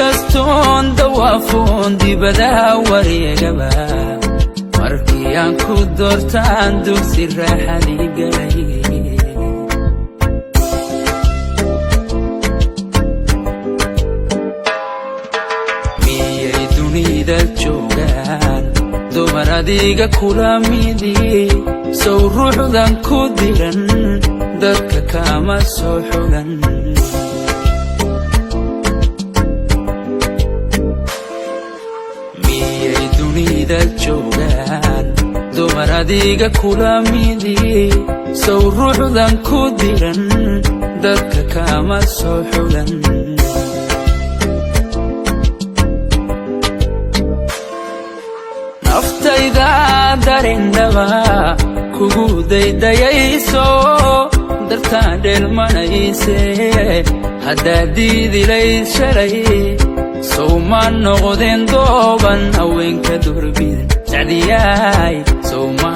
kastoon dawaafoon dibadaha wareegaba markii aan ku doortaan dugsi raaxadii galay miyay dunida joogaan dumar adiga kula midii sow ruuxdan ku diran dadka kama soo xulan miyay dunida joogaan dumar adiga kula midii sow ruuxdan ku diran dadka kama soo xulan naftayda darindhaba kugu daydayayso dartaan dheelmanayse haddaad diidilayd shalay sow ma noqdeen dooban haweenka durbidan sacdiyaay sow ma